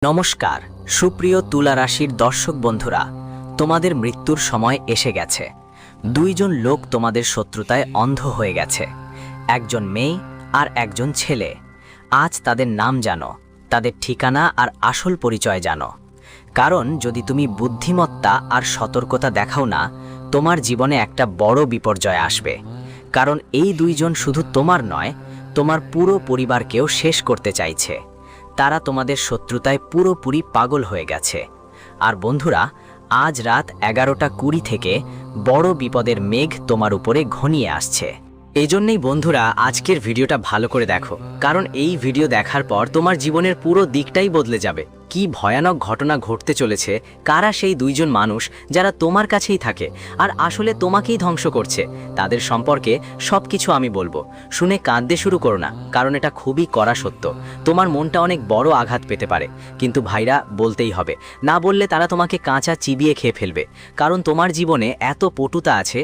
নমস্কার সুপ্রিয় তুলা রাশির দর্শক বন্ধুরা, তোমাদের মৃত্যুর সময় এসে গেছে। দুইজন লোক তোমাদের শত্রুতায় অন্ধ হয়ে গেছে, একজন মেয়ে আর একজন ছেলে। আজ তাদের নাম জানো, তাদের ঠিকানা আর আসল পরিচয় জানো। কারণ যদি তুমি বুদ্ধিমত্তা আর সতর্কতা দেখাও না, তোমার জীবনে একটা বড় বিপর্যয় আসবে। কারণ এই দুইজন শুধু তোমার নয়, তোমার পুরো পরিবারকেও শেষ করতে চাইছে। তারা তোমাদের শত্রুতায় পুরোপুরি পাগল হয়ে গেছে। আর বন্ধুরা, আজ রাত 11:20 থেকে বড় বিপদের মেঘ তোমার উপরে ঘনিয়ে আসছে। এজন্যই বন্ধুরা, আজকের ভিডিওটা ভালো করে দেখো, কারণ এই ভিডিও দেখার পর তোমার জীবনের পুরো দিকটাই বদলে যাবে। কি ভয়ানক ঘটনা ঘটতে চলেছে, কারা সেই দুইজন মানুষ যারা তোমার কাছেই থাকে আর আসলে তোমাকেই ধ্বংস করছে, তাদের সম্পর্কে সবকিছু আমি বলবো। শুনে কাঁদতে শুরু করো না, কারণ এটা খুবই কড়া সত্য। তোমার মনটা অনেক বড় আঘাত পেতে পারে, কিন্তু ভাইরা বলতেই হবে। না বললে তারা তোমাকে কাঁচা চিবিয়ে খেয়ে ফেলবে। কারণ তোমার জীবনে এত পটুতা আছে,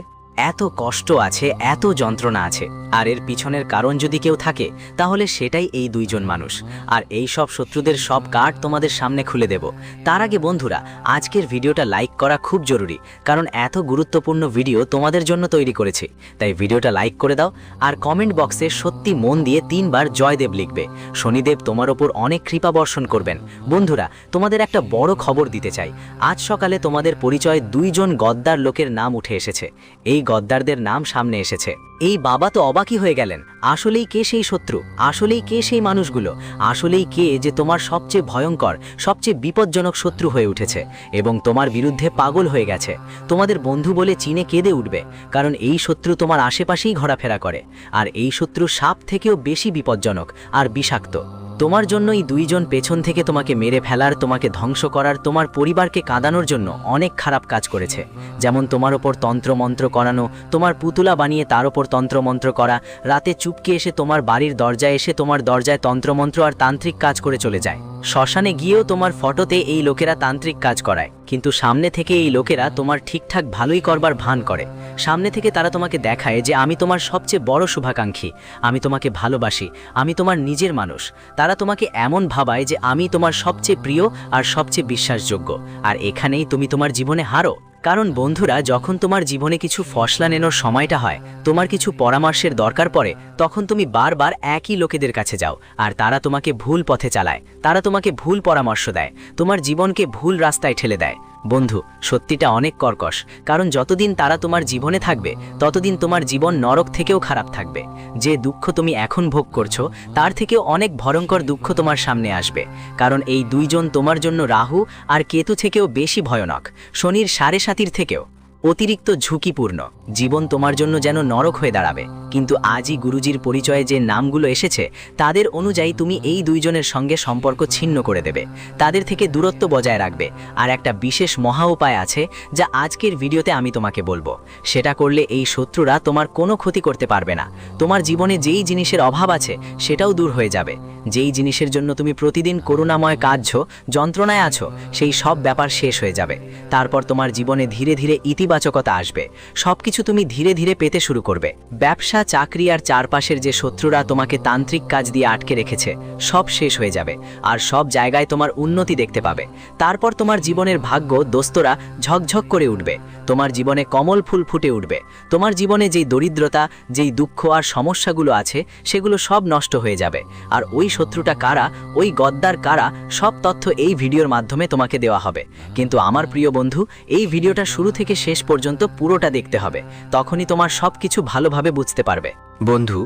এত কষ্ট আছে, এত যন্ত্রণা আছে। আর এর পিছনের কারণ যদি কেউ থাকে, তাহলে সেটাই এই দুইজন মানুষ। আর এই সব শত্রুদের সব কার্ড তোমাদের সামনে খুলে দেব। তার আগে বন্ধুরা, আজকের ভিডিওটা লাইক করা খুব জরুরি, কারণ এত গুরুত্বপূর্ণ ভিডিও তোমাদের জন্য তৈরি করেছি। তাই ভিডিওটা লাইক করে দাও আর কমেন্ট বক্সে সত্যি মন দিয়ে 3 বার জয়দেব লিখবে। শনিদেব তোমার ওপর অনেক কৃপা বর্ষণ করবেন। বন্ধুরা, তোমাদের একটা বড় খবর দিতে চাই। আজ সকালে তোমাদের পরিচয় দুইজন গদ্দার লোকের নাম উঠে এসেছে। এই গদ্দারদের নাম সামনে এসেছে। এই বাবা তো অবাকই হয়ে গেলেন। আসলেই কে সেই শত্রু? আসলেই কে সেই মানুষগুলো? আসলেই কে যে তোমার সবচেয়ে ভয়ঙ্কর, সবচেয়ে বিপজ্জনক শত্রু হয়ে উঠেছে এবং তোমার বিরুদ্ধে পাগল হয়ে গেছে? তোমাদের বন্ধু বলে চিনে কেঁদে উঠবে, কারণ এই শত্রু তোমার আশেপাশেই ঘোরাফেরা করে। আর এই শত্রু সাপ থেকেও বেশি বিপজ্জনক আর বিষাক্ত। তোমার জন্য এই দুইজন পেছন থেকে তোমাকে মেরে ফেলার, তোমাকে ধ্বংস করার, তোমার পরিবারকে কাঁদানোর জন্য অনেক খারাপ কাজ করেছে। যেমন তোমার ওপর তন্ত্রমন্ত্র করানো, তোমার পুতুলা বানিয়ে তার ওপর তন্ত্রমন্ত্র করা, রাতে চুপকে এসে তোমার বাড়ির দরজায় এসে তোমার দরজায় তন্ত্রমন্ত্র আর তান্ত্রিক কাজ করে চলে যায়। শ্মশানে গিয়েও তোমার ফটোতে এই লোকেরা তান্ত্রিক কাজ করায়, কিন্তু সামনে থেকে এই লোকেরা তোমার ঠিকঠাক ভালোই করবার ভান করে। সামনে থেকে তারা তোমাকে দেখায় যে আমি তোমার সবচেয়ে বড় শুভাকাঙ্ক্ষী, আমি তোমাকে ভালোবাসি, আমি তোমার নিজের মানুষ। তারা তোমাকে এমন ভাবায় যে আমি তোমার সবচেয়ে প্রিয় আর সবচেয়ে বিশ্বাসযোগ্য। আর এখানেই তুমি তোমার জীবনে হারো। কারণ বন্ধুরা, যখন তোমার জীবনে কিছু ফসলা নেনোর সময়টা হয়, তোমার কিছু পরামর্শের দরকার পড়ে, তখন তুমি বারবার একই লোকেদের কাছে যাও আর তারা তোমাকে ভুল পথে চালায়, তারা তোমাকে ভুল পরামর্শ দেয়, তোমার জীবনকে ভুল রাস্তায় ঠেলে দেয়। বন্ধু, সত্যিটা অনেক কর্কশ, কারণ যতদিন তারা তোমার জীবনে থাকবে, ততদিন তোমার জীবন নরক থেকেও খারাপ থাকবে। যে দুঃখ তুমি এখন ভোগ করছো, তার থেকেও অনেক ভয়ঙ্কর দুঃখ তোমার সামনে আসবে। কারণ এই দুইজন তোমার জন্য রাহু আর কেতু থেকেও বেশি ভয়ানক, শনির 7.5 থেকেও অতিরিক্ত ঝুঁকিপূর্ণ। জীবন তোমার জন্য যেন নরক হয়ে দাঁড়াবে। কিন্তু আজই গুরুজির পরিচয়ে যে নামগুলো এসেছে, তাদের অনুযায়ী তুমি এই দুইজনের সঙ্গে সম্পর্ক ছিন্ন করে দেবে, তাদের থেকে দূরত্ব বজায় রাখবে। আর একটা বিশেষ মহা উপায় আছে, যা আজকের ভিডিওতে আমি তোমাকে বলবো। সেটা করলে এই শত্রুরা তোমার কোনো ক্ষতি করতে পারবে না। তোমার জীবনে যেই জিনিসের অভাব আছে, সেটাও দূর হয়ে যাবে। যেই জিনিসের জন্য তুমি প্রতিদিন করুণাময় কাঁদছো, যন্ত্রণায় আছো, সেই সব ব্যাপার শেষ হয়ে যাবে। তারপর তোমার জীবনে ধীরে ধীরে ইতিবাচকতা আসবে। সবকিছু তুমি ধীরে ধীরে পেতে শুরু করবে। ব্যবসা, চাকরি আর চারপাশের যে শত্রুরা তোমাকে তান্ত্রিক কাজ দিয়ে আটকে রেখেছে, সব শেষ হয়ে যাবে। আর সব জায়গায় তোমার উন্নতি দেখতে পাবে। তারপর তোমার জীবনের ভাগ্য দোস্তরা ঝকঝক করে উঠবে। তোমার জীবনে কমল ফুল ফুটে উঠবে। তোমার জীবনে যেই দরিদ্রতা, যেই দুঃখ আর সমস্যাগুলো আছে, সেগুলো সব নষ্ট হয়ে যাবে। আর ওই শত্রুটা কারা, ওই গদ্দার কারা, সব তথ্য এই ভিডিওর মাধ্যমে তোমাকে দেওয়া হবে। কিন্তু আমার প্রিয় বন্ধু, এই ভিডিওটা শুরু থেকে শেষ পর্যন্ত পুরোটা দেখতে হবে, তখনই তোমার সবকিছু ভালোভাবে বুঝতে পারবে। বন্ধু,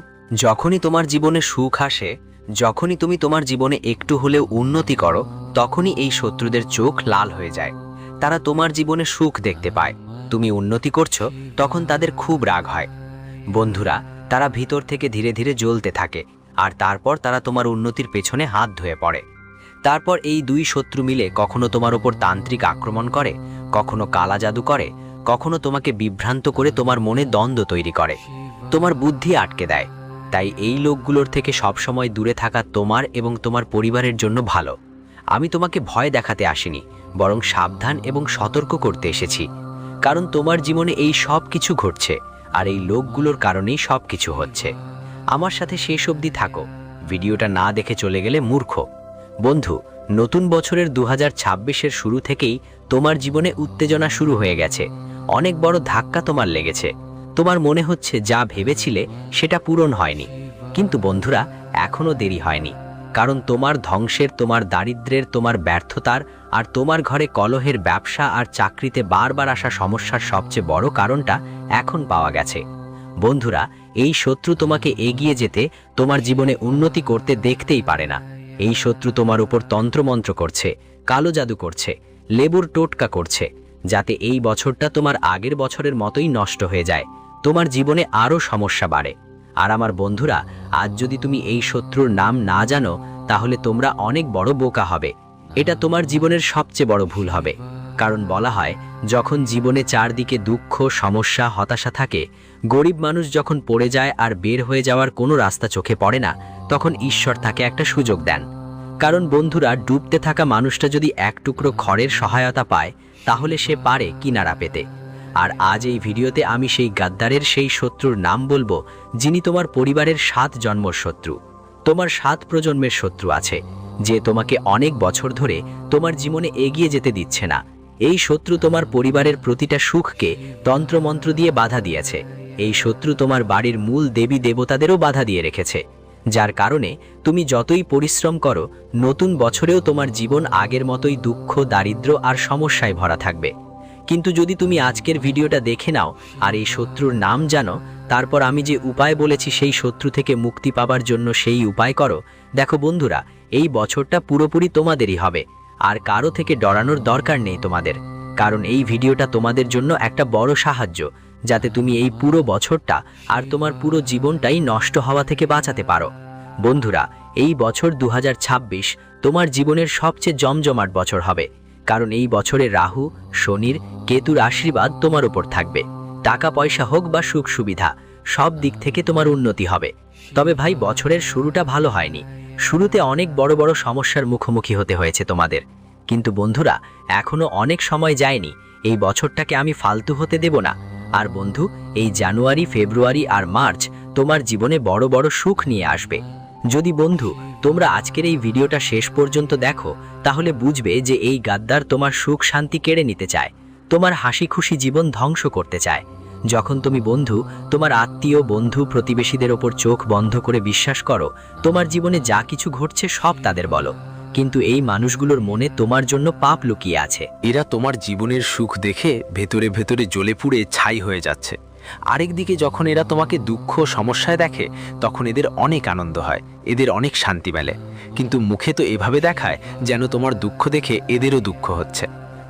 যখনই তোমার জীবনে সুখ আসে, যখনই তুমি তোমার জীবনে একটু হলেও উন্নতি করো, তখনই এই শত্রুদের চোখ লাল হয়ে যায়। তারা তোমার জীবনে সুখ দেখতে পায়, তুমি উন্নতি করছো, তখন তাদের খুব রাগ হয়। বন্ধুরা, তারা ভিতর থেকে ধীরে ধীরে জ্বলতে থাকে, আর তারপর তারা তোমার উন্নতির পেছনে হাত ধুয়ে পড়ে। তারপর এই দুই শত্রু মিলে কখনো তোমার ওপর তান্ত্রিক আক্রমণ করে, কখনো কালা জাদু করে, কখনো তোমাকে বিভ্রান্ত করে তোমার মনে দ্বন্দ্ব তৈরি করে, তোমার বুদ্ধি আটকে দেয়। তাই এই লোকগুলোর থেকে সবসময় দূরে থাকা তোমার এবং তোমার পরিবারের জন্য ভালো। আমি তোমাকে ভয় দেখাতে আসিনি, বরং সাবধান এবং সতর্ক করতে এসেছি। কারণ তোমার জীবনে এই সব কিছু ঘটছে, আর এই লোকগুলোর কারণেই সব কিছু হচ্ছে। আমার সাথে শেষ অবধি থাকো, ভিডিওটা না দেখে চলে গেলে মূর্খ। বন্ধু, নতুন বছরের 2026-এর শুরু থেকেই তোমার জীবনে উত্তেজনা শুরু হয়ে গেছে। অনেক বড় ধাক্কা তোমার লেগেছে। তোমার মনে হচ্ছে যা ভেবেছিলে সেটা পূরণ হয়নি। কিন্তু বন্ধুরা, এখনো দেরি হয়নি। কারণ তোমার ধ্বংসের, তোমার দারিদ্র্যের, তোমার ব্যর্থতার আর তোমার ঘরে কলহের, ব্যবসা আর চাকরিতে বারবার আসা সমস্যার সবচেয়ে বড় কারণটা এখন পাওয়া গেছে। বন্ধুরা, এই শত্রু তোমাকে এগিয়ে যেতে, তোমার জীবনে উন্নতি করতে দেখতেই পারে না। এই শত্রু তোমার উপর তন্ত্রমন্ত্র করছে, কালো জাদু করছে, লেবুর টোটকা করছে, যাতে এই বছরটা তোমার আগের বছরের মতোই নষ্ট হয়ে যায়, তোমার জীবনে আরও সমস্যা বাড়ে। আর আমার বন্ধুরা, আজ যদি তুমি এই শত্রুর নাম না জানো, তাহলে তোমরা অনেক বড় বোকা হবে। এটা তোমার জীবনের সবচেয়ে বড় ভুল হবে। কারণ বলা হয়, যখন জীবনে চারদিকে দুঃখ, সমস্যা, হতাশা থাকে, গরিব মানুষ যখন পড়ে যায় আর বের হয়ে যাওয়ার কোনো রাস্তা চোখে পড়ে না, তখন ঈশ্বর তাকে একটা সুযোগ দেন। কারণ বন্ধুরা, ডুবতে থাকা মানুষটা যদি এক টুকরো খড়ের সহায়তা পায়, তাহলে সে পারে কিনারা পেতে। আর আজ এই ভিডিওতে আমি সেই গাদ্দারের, সেই শত্রুর নাম বলবো, যিনি তোমার পরিবারের 7 জন্মর শত্রু। তোমার 7 প্রজন্মের শত্রু আছে, যে তোমাকে অনেক বছর ধরে তোমার জীবনে এগিয়ে যেতে দিচ্ছে না। এই শত্রু তোমার পরিবারের প্রতিটা সুখকে তন্ত্রমন্ত্র দিয়ে বাধা দিয়েছে। এই শত্রু তোমার বাড়ির মূল দেবী দেবতাদেরও বাধা দিয়ে রেখেছে, যার কারণে তুমি যতই পরিশ্রম করো, নতুন বছরেও তোমার জীবন আগের মতোই দুঃখ, দারিদ্র্য আর সমস্যায় ভরা থাকবে। কিন্তু যদি তুমি আজকের ভিডিওটা দেখে নাও আর এই শত্রুর নাম জানো, তারপর আমি যে উপায় বলেছি সেই শত্রু থেকে মুক্তি পাবার জন্য সেই উপায় করো, দেখো বন্ধুরা, এই বছরটা পুরোপুরি তোমাদেরই হবে। আর কারো থেকে ডরানোর দরকার নেই তোমাদের। কারণ এই ভিডিওটা তোমাদের জন্য একটা বড় সাহায্য, যাতে তুমি এই পুরো বছরটা আর তোমার পুরো জীবনটাই নষ্ট হওয়া থেকে বাঁচাতে পারো। বন্ধুরা, এই বছর 2026 তোমার জীবনের সবচেয়ে জমজমাট বছর হবে। কারণ এই বছরে রাহু, শনির, কেতুর আশীর্বাদ তোমার উপর থাকবে। টাকা পয়সা হোক বা সুখ সুবিধা, সব দিক থেকে তোমার উন্নতি হবে। তবে ভাই, বছরের শুরুটা ভালো হয়নি। শুরুতে অনেক বড় বড় সমস্যার মুখোমুখি হতে হয়েছে তোমাদের। কিন্তু বন্ধুরা, এখনো অনেক সময় যায়নি। এই বছরটাকে আমি ফালতু হতে দেব না। আর বন্ধু, এই জানুয়ারি, ফেব্রুয়ারি আর মার্চ তোমার জীবনে বড় বড় সুখ নিয়ে আসবে। যদি বন্ধু তোমরা আজকের এই ভিডিওটা শেষ পর্যন্ত দেখো, তাহলে বুঝবে যে এই গাদ্দার তোমার সুখ শান্তি কেড়ে নিতে চায়, তোমার হাসি খুশি জীবন ধ্বংস করতে চায়। যখন তুমি বন্ধু, তোমার আত্মীয়, বন্ধু, প্রতিবেশীদের ওপর চোখ বন্ধ করে বিশ্বাস করো, তোমার জীবনে যা কিছু ঘটছে সব তাদের বলো, কিন্তু এই মানুষগুলোর মনে তোমার জন্য পাপ লুকিয়ে আছে। এরা তোমার জীবনের সুখ দেখে ভেতরে ভেতরে জ্বলে পুড়ে ছাই হয়ে যাচ্ছে। আরেকদিকে যখন এরা তোমাকে দুঃখ, সমস্যায় দেখে, তখন এদের অনেক আনন্দ হয়, এদের অনেক শান্তি মেলে। কিন্তু মুখে তো এভাবে দেখায় যেন তোমার দুঃখ দেখে এদেরও দুঃখ হচ্ছে।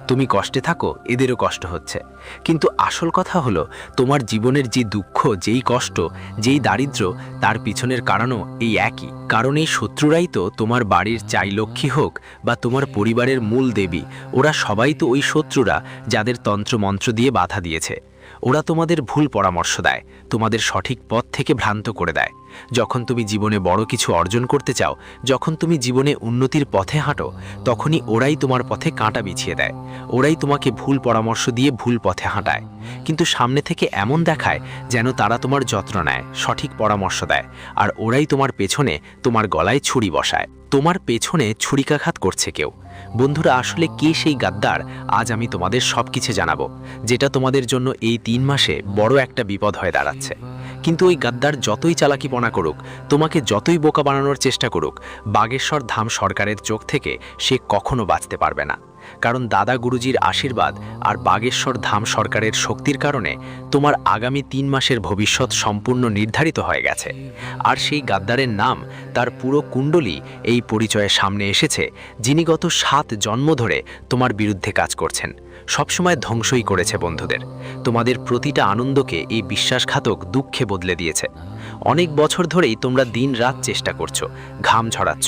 তুমি কষ্টে থাকো, এদেরও কষ্ট হচ্ছে। কিন্তু আসল কথা হলো, তোমার জীবনের যে দুঃখ, যেই কষ্ট, যেই দারিদ্র্য, তার পিছনের কারণও এই একই। কারণ এই শত্রুরাই তো তোমার বাড়ির চাই লক্ষ্মী হোক বা তোমার পরিবারের মূল দেবী, ওরা সবাই তো ওই শত্রুরা, যাদের তন্ত্রমন্ত্র দিয়ে বাধা দিয়েছে। ওরা তোমাদের ভুল পরামর্শ দেয়, তোমাদের সঠিক পথ থেকে ভ্রান্ত করে দেয়। যখন তুমি জীবনে বড় কিছু অর্জন করতে চাও, যখন তুমি জীবনে উন্নতির পথে হাঁটো, তখনই ওরাই তোমার পথে কাঁটা বিছিয়ে দেয়। ওরাই তোমাকে ভুল পরামর্শ দিয়ে ভুল পথে হাঁটায়। কিন্তু সামনে থেকে এমন দেখায় যেন তারা তোমার যত্ন নেয়, সঠিক পরামর্শ দেয়। আর ওরাই তোমার পেছনে, তোমার গলায় ছুরি বসায়। তোমার পেছনে ছুরিকাঘাত করছে কেউ। বন্ধুরা, আসলে কে সেই গাদ্দার, আজ আমি তোমাদের সব কিছু জানাবো, যেটা তোমাদের জন্য এই 3 মাসে বড় একটা বিপদ হয়ে দাঁড়াচ্ছে। কিন্তু ওই গাদ্দার যতই চালাকিপনা করুক, তোমাকে যতই বোকা বানানোর চেষ্টা করুক, বাগেশ্বর ধাম সরকারের চোখ থেকে সে কখনো বাঁচতে পারবে না। কারণ দাদা গুরুজির আশীর্বাদ আর বাগেশ্বর ধাম সরকারের শক্তির কারণে তোমার আগামী 3 মাসের ভবিষ্যৎ সম্পূর্ণ নির্ধারিত হয়ে গেছে। আর সেই গাদ্দারের নাম, তার পুরো কুণ্ডলী এই পরিচয়ে সামনে এসেছে, যিনি গত 7 জন্ম ধরে তোমার বিরুদ্ধে কাজ করছেন, সবসময় ধ্বংসই করেছে বন্ধুদের। তোমাদের প্রতিটা আনন্দকে এই বিশ্বাসঘাতক দুঃখে বদলে দিয়েছে। অনেক বছর ধরেই তোমরা দিন রাত চেষ্টা করছো, ঘাম ঝরাচ্ছ।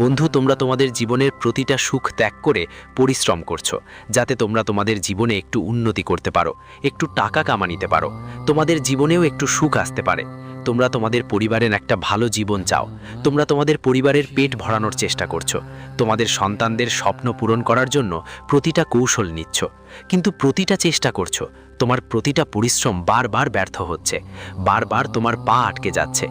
বন্ধু, তোমরা তোমাদের জীবনের প্রতিটা সুখ ত্যাগ করে পরিশ্রম করছো, যাতে তোমরা তোমাদের জীবনে একটু উন্নতি করতে পারো, একটু টাকা কামানিতে পারো, তোমাদের জীবনেও একটু সুখ আসতে পারে। তোমরা তোমাদের পরিবারের একটা ভালো জীবন চাও, তোমরা তোমাদের পরিবারের পেট ভরানোর চেষ্টা করছো, তোমাদের সন্তানদের স্বপ্ন পূরণ করার জন্য প্রতিটা কৌশল নিচ্ছ। কিন্তু প্রতিটা চেষ্টা করছো, তোমার প্রতিটা পরিশ্রম বারবার ব্যর্থ হচ্ছে, বারবার তোমার পা আটকে যাচ্ছে।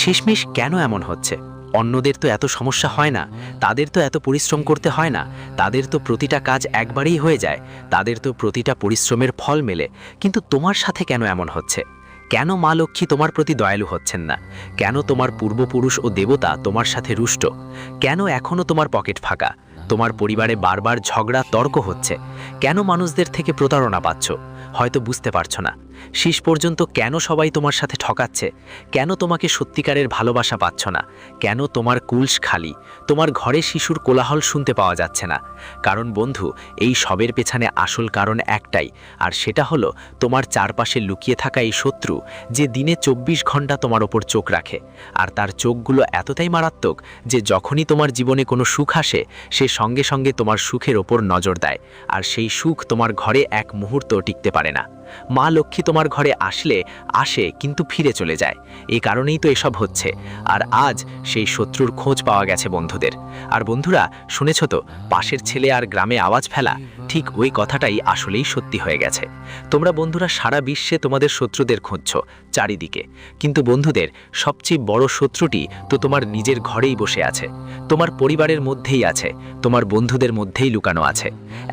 শেষমেশ কেন এমন হচ্ছে? অন্যদের তো এত সমস্যা হয় না, তাদের তো এত পরিশ্রম করতে হয় না, তাদের তো প্রতিটা কাজ একবারেই হয়ে যায়, তাদের তো প্রতিটা পরিশ্রমের ফল মেলে, কিন্তু তোমার সাথে কেন এমন হচ্ছে? কেন মা লক্ষ্মী তোমার প্রতি দয়ালু হচ্ছেন না? কেন তোমার পূর্বপুরুষ ও দেবতা তোমার সাথে রুষ্ট? কেন এখনও তোমার পকেট ফাঁকা? তোমার পরিবারে বারবার ঝগড়া তর্ক হচ্ছে? কেন মানুষদের থেকে প্রতারণা পাচ্ছ? হয়তো বুঝতে পারছো না। শেষ পর্যন্ত কেন সবাই তোমার সাথে ঠকাচ্ছে? কেন তোমাকে সত্যিকারের ভালোবাসা পাচ্ছ না? কেন তোমার কুলস খালি? তোমার ঘরে শিশুর কোলাহল শুনতে পাওয়া যাচ্ছে না? কারণ বন্ধু, এই সবের পেছনে আসল কারণ একটাই, আর সেটা হলো তোমার চারপাশে লুকিয়ে থাকা এই শত্রু, যে দিনে 24 ঘন্টা তোমার ওপর চোখ রাখে। আর তার চোখগুলো এতটাই মারাত্মক যে যখনই তোমার জীবনে কোনো সুখ আসে, সে সঙ্গে সঙ্গে তোমার সুখের ওপর নজর দেয়, আর সেই সুখ তোমার ঘরে এক মুহূর্ত টিকতে পারে না। মা লক্ষ্মী তোমার ঘরে আসে কিন্তু ফিরে চলে যায়। এই কারণেই তো এসব হচ্ছে। আর আজ সেই শত্রুর খোঁজ পাওয়া গেছে বন্ধুদের। আর বন্ধুরা, শুনেছ তো, পাশের ছেলে আর গ্রামে আওয়াজ ফেলা, ঠিক ওই কথাটাই আসলেই সত্যি হয়ে গেছে। তোমরা বন্ধুরা সারা বিশ্বে তোমাদের শত্রুদের খুঁজছ চারিদিকে, কিন্তু বন্ধুদের সবচেয়ে বড় শত্রুটি তো তোমার নিজের ঘরেই বসে আছে, তোমার পরিবারের মধ্যেই আছে, তোমার বন্ধুদের মধ্যেই লুকানো আছে।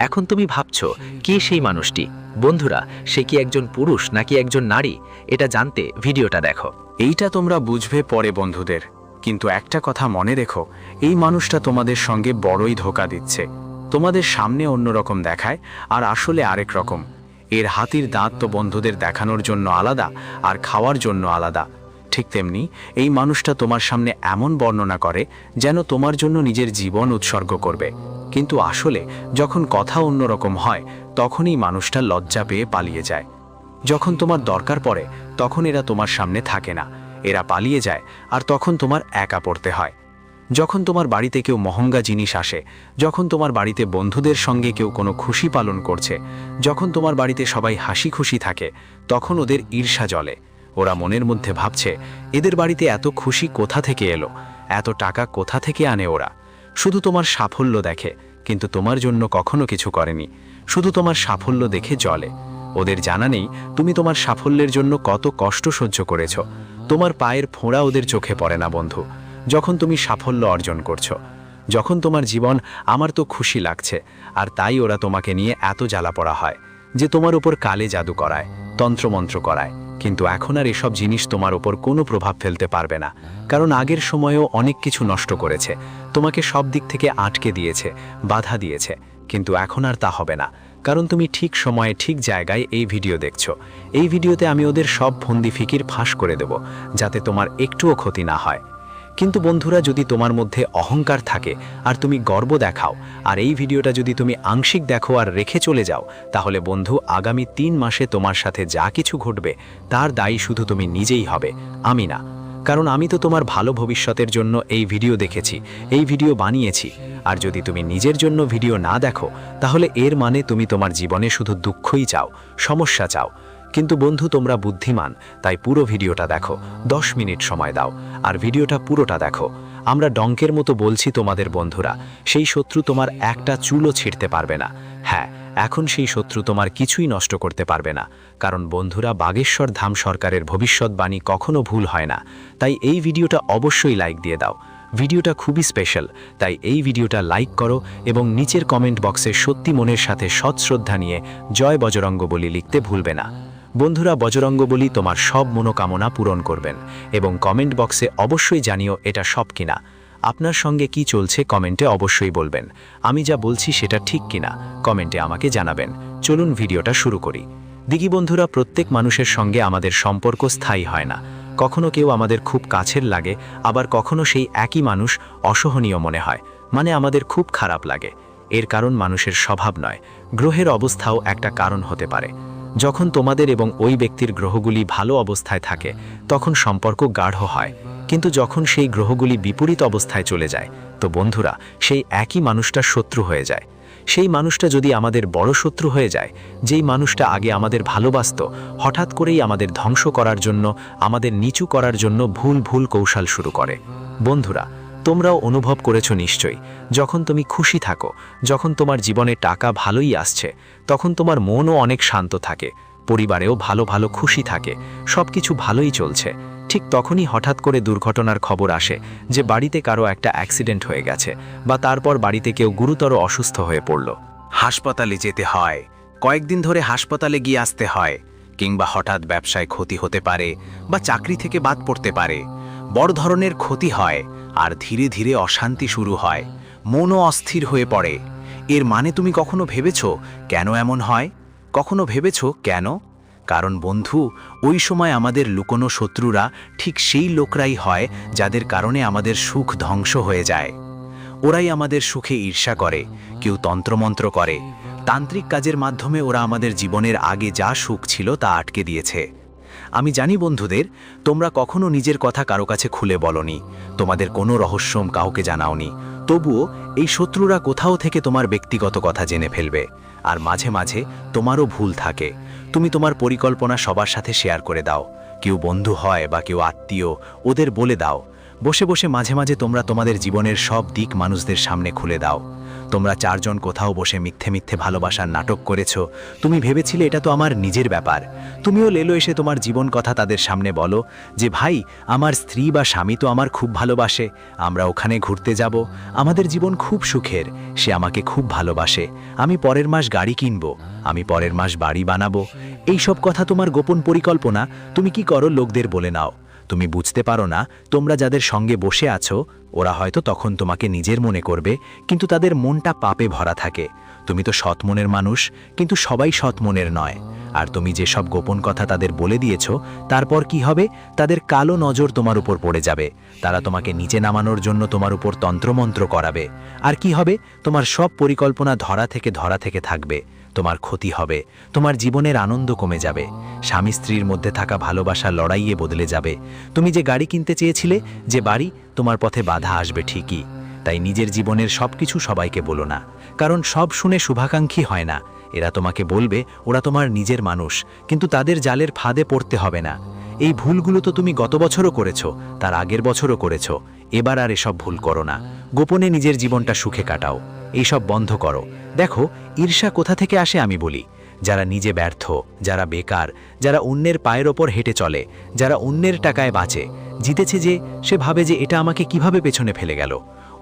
এখন তুমি ভাবছো, কে সেই মানুষটি? বন্ধুরা, সে কি একজন পুরুষ নাকি একজন নারী? এটা জানতে ভিডিওটা দেখো। এইটা তোমরা বুঝবে পরে বন্ধুদের, কিন্তু একটা কথা মনে রেখো, এই মানুষটা তোমাদের সঙ্গে বড়ই ধোঁকা দিচ্ছে। তোমাদের সামনে অন্যরকম দেখায় আর আসলে আরেক রকম। এর হাতির দাঁত তো বন্ধুদের দেখানোর জন্য আলাদা আর খাওয়ার জন্য আলাদা। ঠিক তেমনি এই মানুষটা তোমার সামনে এমন বর্ণনা করে যেন তোমার জন্য নিজের জীবন উৎসর্গ করবে, কিন্তু আসলে যখন কথা অন্যরকম হয় তখনই মানুষটা লজ্জা পেয়ে পালিয়ে যায়। যখন তোমার দরকার পড়ে তখন এরা তোমার সামনে থাকে না, এরা পালিয়ে যায়, আর তখন তোমার একা পড়তে হয়। যখন তোমার বাড়িতে কেউ মহঙ্গা জিনিস আসে, যখন তোমার বাড়িতে বন্ধুদের সঙ্গে কেউ কোনো খুশি পালন করছে, যখন তোমার বাড়িতে সবাই হাসি খুশি থাকে, তখন ওদের ঈর্ষা জ্বলে। ওরা মনের মধ্যে ভাবছে, এদের বাড়িতে এত খুশি কোথা থেকে এলো, এত টাকা কোথা থেকে আনে ওরা। শুধু তোমার সাফল্য দেখে, কিন্তু তোমার জন্য কখনো কিছু করেনি, শুধু তোমার সাফল্য দেখে জ্বলে। ওদের জানা নেই তুমি তোমার সাফল্যের জন্য কত কষ্ট সহ্য করেছ। তোমার পায়ের ফোঁড়া ওদের চোখে পড়ে না বন্ধু, যখন তুমি সাফল্য অর্জন করছো। যখন তোমার জীবন আমার তো খুশি লাগছে, আর তাই ওরা তোমাকে নিয়ে এত জ্বালা পড়া হয় যে তোমার উপর কালে জাদু করায়, তন্ত্রমন্ত্র করায়। কিন্তু এখন আর এসব জিনিস তোমার উপর কোনো প্রভাব ফেলতে পারবে না, কারণ আগের সময়েও অনেক কিছু নষ্ট করেছে, তোমাকে সব দিক থেকে আটকে দিয়েছে, বাধা দিয়েছে। কিন্তু এখন আর তা হবে না, কারণ তুমি ঠিক সময়ে ঠিক জায়গায় এই ভিডিও দেখছো। এই ভিডিওতে আমি ওদের সব ফন্দি ফিকির ফাঁস করে দেব, যাতে তোমার একটুও ক্ষতি না হয়। কিন্তু বন্ধুরা, যদি তোমার মধ্যে অহংকার থাকে আর তুমি গর্ব দেখাও, আর এই ভিডিওটা যদি তুমি আংশিক দেখো আর রেখে চলে যাও, তাহলে বন্ধু, আগামী 3 মাসে তোমার সাথে যা কিছু ঘটবে তার দায়ী শুধু তুমি নিজেই হবে, আমি না। কারণ আমি তো তোমার ভালো ভবিষ্যতের জন্য এই ভিডিও দেখেছি, এই ভিডিও বানিয়েছি। আর যদি তুমি নিজের জন্য ভিডিও না দেখো, তাহলে এর মানে তুমি তোমার জীবনে শুধু দুঃখই চাও, সমস্যা চাও। কিন্তু বন্ধু, তোমরা বুদ্ধিমান, তাই পুরো ভিডিওটা দেখো, 10 মিনিট সময় দাও আর ভিডিওটা পুরোটা দেখো। আমরা ডঙ্কের মতো বলছি তোমাদের বন্ধুরা, সেই শত্রু তোমার একটা চুলও ছিঁড়তে পারবে না। হ্যাঁ, এখন সেই শত্রু তোমার কিছুই নষ্ট করতে পারবে না, কারণ বন্ধুরা, বাগেশ্বর ধাম সরকারের ভবিষ্যৎবাণী কখনো ভুল হয় না। তাই এই ভিডিওটা অবশ্যই লাইক দিয়ে দাও। ভিডিওটা খুবই স্পেশাল, তাই এই ভিডিওটা লাইক করো এবং নিচের কমেন্ট বক্সে সত্যি মনের সাথে সৎ শ্রদ্ধা নিয়ে জয় বজরঙ্গবলী লিখতে ভুলবে না। বন্ধুরা, বজরঙ্গবলী তোমার সব মনোকামনা পূরণ করবেন, এবং কমেন্ট বক্সে অবশ্যই জানিও এটা সব কিনা। আপনার সঙ্গে কি চলছে কমেন্টে অবশ্যই বলবেন। আমি যা বলছি সেটা ঠিক কিনা কমেন্টে আমাকে জানাবেন। চলুন ভিডিওটা শুরু করি। দিঘি বন্ধুরা, প্রত্যেক মানুষের সঙ্গে আমাদের সম্পর্ক স্থায়ী হয় না। কখনো কেউ আমাদের খুব কাছের লাগে, আবার কখনো সেই একই মানুষ অসহনীয় মনে হয়, মানে আমাদের খুব খারাপ লাগে। এর কারণ মানুষের স্বভাব নয়, গ্রহের অবস্থাও একটা কারণ হতে পারে। যখন তোমাদের এবং ওই ব্যক্তির গ্রহগুলি ভালো অবস্থায় থাকে, তখন সম্পর্ক গাঢ় হয়, কিন্তু যখন সেই গ্রহগুলি বিপরীত অবস্থায় চলে যায়, তো বন্ধুরা, সেই একই মানুষটা শত্রু হয়ে যায়। সেই মানুষটা যদি আমাদের বড় শত্রু হয়ে যায়, যেই মানুষটা আগে আমাদের ভালোবাসত, হঠাৎ করেই আমাদের ধ্বংস করার জন্য, আমাদের নিচু করার জন্য ভুল ভুল কৌশল শুরু করে। বন্ধুরা, তোমরাও অনুভব করেছো নিশ্চয়ই, যখন তুমি খুশি থাকো, যখন তোমার জীবনে টাকা ভালোই আসছে, তখন তোমার মনও অনেক শান্ত থাকে, পরিবারেও ভালো ভালো খুশি থাকে, সব কিছু ভালোই চলছে। ঠিক তখনই হঠাৎ করে দুর্ঘটনার খবর আসে যে বাড়িতে কারো একটা অ্যাক্সিডেন্ট হয়ে গেছে বা তারপর বাড়িতে কেউ গুরুতর অসুস্থ হয়ে পড়ল। হাসপাতালে যেতে হয়, কয়েকদিন ধরে হাসপাতালে গিয়ে আসতে হয়, কিংবা হঠাৎ ব্যবসায় ক্ষতি হতে পারে বা চাকরি থেকে বাদ পড়তে পারে। বড় ধরনের ক্ষতি হয় আর ধীরে ধীরে অশান্তি শুরু হয়, মনও অস্থির হয়ে পড়ে। এর মানে তুমি কখনো ভেবেছ কেন এমন হয়? কখনো ভেবেছ কেন? কারণ বন্ধু, ওই সময় আমাদের লুকোনো শত্রুরা ঠিক সেই লোকরাই হয় যাদের কারণে আমাদের সুখ ধ্বংস হয়ে যায়। ওরাই আমাদের সুখে ঈর্ষা করে, কেউ তন্ত্রমন্ত্র করে। তান্ত্রিক কাজের মাধ্যমে ওরা আমাদের জীবনের আগে যা সুখ ছিল তা আটকে দিয়েছে। আমি জানি বন্ধুদের, তোমরা কখনো নিজের কথা কারো কাছে খুলে বলনি, তোমাদের কোনো রহস্য কাউকে জানাওনি। তবুও এই শত্রুরা কোথাও থেকে তোমার ব্যক্তিগত কথা জেনে ফেলবে। আর মাঝে মাঝে তোমারও ভুল থাকে। তুমি তোমার পরিকল্পনা সবার সাথে শেয়ার করে দাও, কেউ বন্ধু হয় বা কেউ আত্মীয়, ওদের বলে দাও। বসে বসে মাঝে মাঝে তোমরা তোমাদের জীবনের সব দিক মানুষদের সামনে খুলে দাও। তোমরা চারজন কোথাও বসে মিথ্যে মিথ্যে ভালোবাসার নাটক করেছ। তুমি ভেবেছিলে এটা তো আমার নিজের ব্যাপার। তুমিও লেলো এসে তোমার জীবন কথা তাদের সামনে বলো যে ভাই, আমার স্ত্রী বা স্বামী তো আমার খুব ভালোবাসে, আমরা ওখানে ঘুরতে যাব, আমাদের জীবন খুব সুখের, সে আমাকে খুব ভালোবাসে, আমি পরের মাস গাড়ি কিনবো, আমি পরের মাস বাড়ি বানাবো। এই সব কথা তোমার গোপন পরিকল্পনা। তুমি কি করো? লোকদের বলে নাও। তুমি বুঝতে পারো না তোমরা যাদের সঙ্গে বসে আছো ওরা হয়তো তখন তোমাকে নিজের মনে করবে, কিন্তু তাদের মনটা পাপে ভরা থাকে। তুমি তো সৎ মনের মানুষ, কিন্তু সবাই সৎ মনের নয়। আর তুমি যেসব গোপন কথা তাদের বলে দিয়েছো, তারপর কি হবে? তাদের কালো নজর তোমার উপর পড়ে যাবে। তারা তোমাকে নিচে নামানোর জন্য তোমার উপর তন্ত্রমন্ত্র করাবে। আর কি হবে? তোমার সব পরিকল্পনা ধরা থেকে থাকবে। তোমার ক্ষতি হবে, তোমার জীবনের আনন্দ কমে যাবে, স্বামী স্ত্রীর মধ্যে থাকা ভালোবাসা লড়াইয়ে বদলে যাবে। তুমি যে গাড়ি কিনতে চেয়েছিলে, যে বাড়ি, তোমার পথে বাধা আসবে ঠিকই। তাই নিজের জীবনের সবকিছু সবাইকে বলো না, কারণ সব শুনে শুভাকাঙ্ক্ষী হয় না। এরা তোমাকে বলবে ওরা তোমার নিজের মানুষ, কিন্তু তাদের জালের ফাঁদে পড়তে হবে না। এই ভুলগুলো তো তুমি গত বছরও করেছো, তার আগের বছরও করেছো। এবার আর এসব ভুল করো না। গোপনে নিজের জীবনটা সুখে কাটাও। এইসব বন্ধ করো। দেখো, ঈর্ষা কোথা থেকে আসে আমি বলি। যারা নিজে ব্যর্থ, যারা বেকার, যারা অন্যের পায়ের ওপর হেঁটে চলে, যারা অন্যের টাকায় বাঁচে, জিতেছে যে, সে ভাবে যে এটা আমাকে কিভাবে পেছনে ফেলে গেল।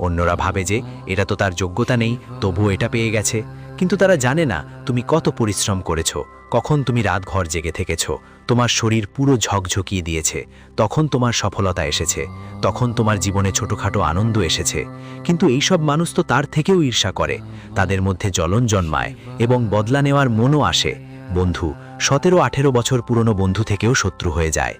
অন্যরা ভাবে যে এটা তো তার যোগ্যতা নেই, তবুও এটা পেয়ে গেছে। কিন্তু তারা জানে না তুমি কত পরিশ্রম করেছো, কখন তুমি রাত ঘর জেগে থেকেছো, তোমার শরীর পুরো ঝকঝকিয়ে দিয়েছে। তখন তোমার সফলতা এসেছে, তখন তোমার জীবনে ছোটখাটো আনন্দ এসেছে। কিন্তু এইসব মানুষ তো তার থেকেও ঈর্ষা করে, তাদের মধ্যে জ্বলন জন্মায় এবং বদলা নেওয়ার মনও আসে। বন্ধু 17-18 বছর পুরনো বন্ধু থেকেও শত্রু হয়ে যায়।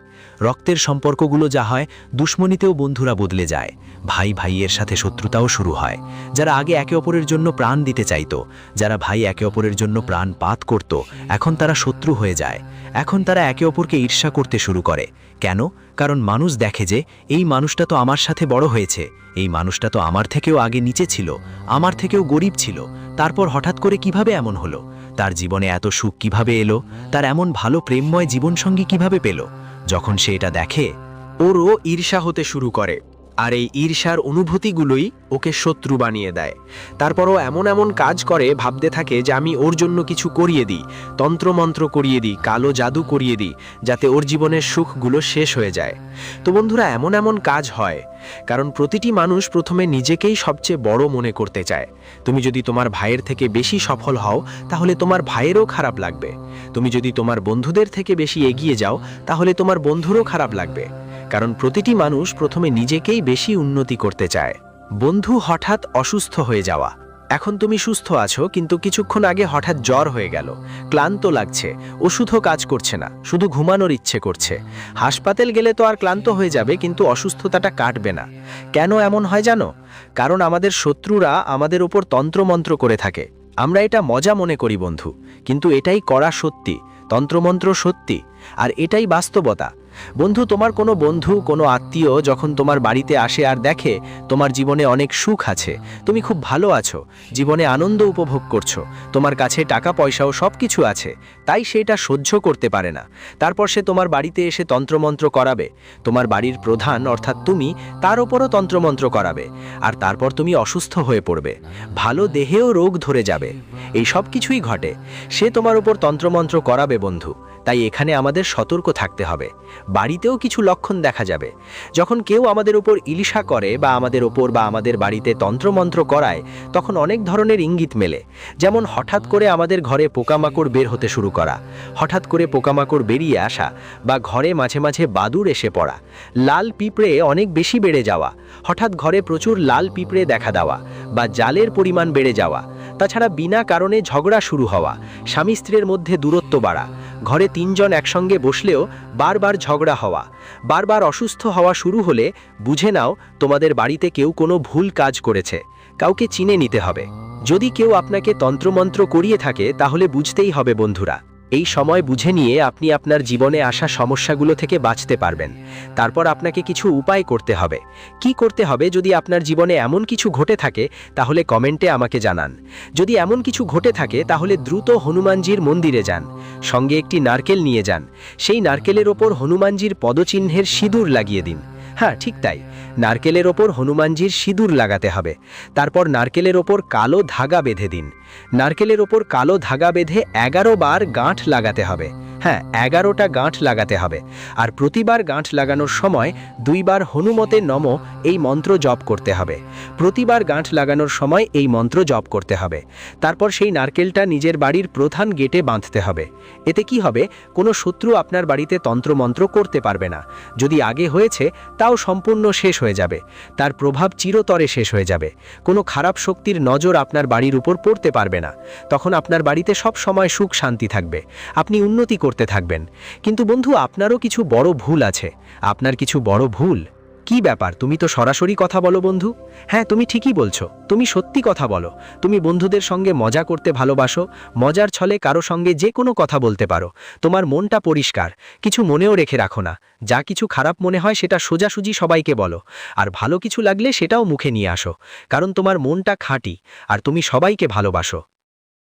রক্তের সম্পর্কগুলো যা হয়, দুশ্মনীতেও বন্ধুরা বদলে যায়। ভাই ভাইয়ের সাথে শত্রুতাও শুরু হয়। যারা আগে একে অপরের জন্য প্রাণ দিতে চাইতো, যারা ভাই একে অপরের জন্য প্রাণ পাত করত, এখন তারা শত্রু হয়ে যায়। এখন তারা একে অপরকে ঈর্ষা করতে শুরু করে। কেন? কারণ মানুষ দেখে যে এই মানুষটা তো আমার সাথে বড় হয়েছে, এই মানুষটা তো আমার থেকেও আগে নিচে ছিল, আমার থেকেও গরিব ছিল, তারপর হঠাৎ করে কিভাবে এমন হলো? তার জীবনে এত সুখ কিভাবে এলো? তার এমন ভালো প্রেমময় জীবনসঙ্গী কিভাবে পেল? যখন সে এটা দেখে, ওরও ঈর্ষা হতে শুরু করে। আর এই ঈর্ষার অনুভূতিগুলোই ওকে শত্রু বানিয়ে দেয়। তারপরও এমন এমন কাজ করে, ভাবতে থাকে যে আমি ওর জন্য কিছু করিয়ে দিই, তন্ত্রমন্ত্র করিয়ে দিই, কালো জাদু করিয়ে দিই, যাতে ওর জীবনের সুখগুলো শেষ হয়ে যায়। তো বন্ধুরা, এমন এমন কাজ হয় কারণ প্রতিটি মানুষ প্রথমে নিজেকেই সবচেয়ে বড় মনে করতে চায়। তুমি যদি তোমার ভাইয়ের থেকে বেশি সফল হও, তাহলে তোমার ভাইয়েরও খারাপ লাগবে। তুমি যদি তোমার বন্ধুদের থেকে বেশি এগিয়ে যাও, তাহলে তোমার বন্ধুরও খারাপ লাগবে। কারণ প্রতিটি মানুষ প্রথমে নিজেকেই বেশি উন্নতি করতে চায়। বন্ধু হঠাৎ অসুস্থ হয়ে যাওয়া। এখন তুমি সুস্থ আছো, কিন্তু কিছুক্ষণ আগে হঠাৎ জ্বর হয়ে গেল, ক্লান্ত লাগছে, ওষুধও কাজ করছে না, শুধু ঘুমানোর ইচ্ছে করছে। হাসপাতাল গেলে তো আর ক্লান্ত হয়ে যাবে, কিন্তু অসুস্থতাটা কাটবে না। কেন এমন হয় জানো? কারণ আমাদের শত্রুরা আমাদের উপর তন্ত্রমন্ত্র করে থাকে। আমরা এটা মজা মনে করি বন্ধু, কিন্তু এটাই করা সত্যি। তন্ত্রমন্ত্র সত্যি, আর এটাই বাস্তবতা। বন্ধু, তোমার কোনো বন্ধু, কোনো আত্মীয় যখন তোমার বাড়িতে আসে আর দেখে তোমার জীবনে অনেক সুখ আছে, তুমি খুব ভালো আছো, জীবনে আনন্দ উপভোগ করছো, তোমার কাছে টাকা পয়সাও সব কিছু আছে, তাই সেটা সহ্য করতে পারে না। তারপর সে তোমার বাড়িতে এসে তন্ত্রমন্ত্র করাবে। তোমার বাড়ির প্রধান অর্থাৎ তুমি, তার ওপরও তন্ত্রমন্ত্র করাবে। আর তারপর তুমি অসুস্থ হয়ে পড়বে, ভালো দেহেও রোগ ধরে যাবে। এই সব কিছুই ঘটে। সে তোমার উপর তন্ত্রমন্ত্র করাবে বন্ধু। তাই এখানে আমাদের সতর্ক থাকতে হবে। বাড়িতেও কিছু লক্ষণ দেখা যাবে। যখন কেউ আমাদের ওপর ইলিশা করে বা আমাদের ওপর বা আমাদের বাড়িতে তন্ত্রমন্ত্র করায়, তখন অনেক ধরনের ইঙ্গিত মেলে। যেমন হঠাৎ করে আমাদের ঘরে পোকামাকড় বের হতে শুরু করা, হঠাৎ করে পোকামাকড় বেরিয়ে আসা, বা ঘরে মাঝে মাঝে বাদুড় এসে পড়া, লাল পিঁপড়ে অনেক বেশি বেড়ে যাওয়া, হঠাৎ ঘরে প্রচুর লাল পিঁপড়ে দেখা দেওয়া, বা জালের পরিমাণ বেড়ে যাওয়া। তাছাড়া বিনা কারণে ঝগড়া শুরু হওয়া, স্বামী স্ত্রীর মধ্যে দূরত্ব বাড়া, ঘরে 3 জন একসঙ্গে বসলেও বারবার ঝগড়া হওয়া, বারবার অসুস্থ হওয়া শুরু হলে বুঝে নাও তোমাদের বাড়িতে কেউ কোনো ভুল কাজ করেছে। কাউকে চিনে নিতে হবে। যদি কেউ আপনাকে তন্ত্রমন্ত্র করিয়ে থাকে তাহলে বুঝতেই হবে বন্ধুরা। এই সময় বুঝে নিয়ে আপনি আপনার জীবনে আসা সমস্যাগুলো থেকে বাঁচতে পারবেন। তারপর আপনাকে কিছু উপায় করতে হবে। কি করতে হবে যদি আপনার জীবনে এমন কিছু ঘটে থাকে তাহলে কমেন্টে আমাকে জানান। যদি এমন কিছু ঘটে থাকে তাহলে দ্রুত হনুমানজির মন্দিরে যান, সঙ্গে একটি নারকেল নিয়ে যান। সেই নারকেলের ওপর হনুমানজির পদচিহ্নের সিঁদুর লাগিয়ে দিন। হ্যাঁ, ঠিক তাই, নারকেলের ওপর হনুমানজির সিঁদুর লাগাতে হবে। তারপর নারকেলের ওপর কালো ধাগা বেঁধে দিন। নারকেলের ওপর কালো ধাগা বেঁধে 11 বার গাঁঠ লাগাতে হবে। হ্যাঁ, 11টা গাঁঠ লাগাতে হবে। আর প্রতিবার গাঁঠ লাগানোর সময় 2 বার হনুমতে নম এই মন্ত্র জপ করতে হবে। প্রতিবার গাঁঠ লাগানোর সময় এই মন্ত্র জপ করতে হবে। তারপর সেই নারকেলটা নিজের বাড়ির প্রধান গেটে বাঁধতে হবে। এতে কি হবে, কোনো শত্রু আপনার বাড়িতে তন্ত্রমন্ত্র করতে পারবে না। যদি আগে হয়েছে তাও সম্পূর্ণ শেষ হয়ে যাবে, তার প্রভাব চিরতরে শেষ হয়ে যাবে। কোনো খারাপ শক্তির নজর আপনার বাড়ির উপর পড়তে পারবে না। তখন আপনার বাড়িতে সব সময় সুখ শান্তি থাকবে, আপনি উন্নতি করতে থাকবেন। কিন্তু বন্ধু, আপনারও কিছু বড় ভুল আছে। আপনার কিছু বড় ভুল। কি ব্যাপার, তুমি তো সরাসরি কথা বলো বন্ধু। হ্যাঁ, তুমি ঠিকই বলছো, তুমি সত্যি কথা বলো। তুমি বন্ধুদের সঙ্গে মজা করতে ভালোবাসো, মজার ছলে কারো সঙ্গে যে কোনো কথা বলতে পারো। তোমার মনটা পরিষ্কার, কিছু মনেও রেখে রাখো না। যা কিছু খারাপ মনে হয় সেটা সোজাসুজি সবাইকে বলো, আর ভালো কিছু লাগলে সেটাও মুখে নিয়ে আসো। কারণ তোমার মনটা খাঁটি আর তুমি সবাইকে ভালোবাসো।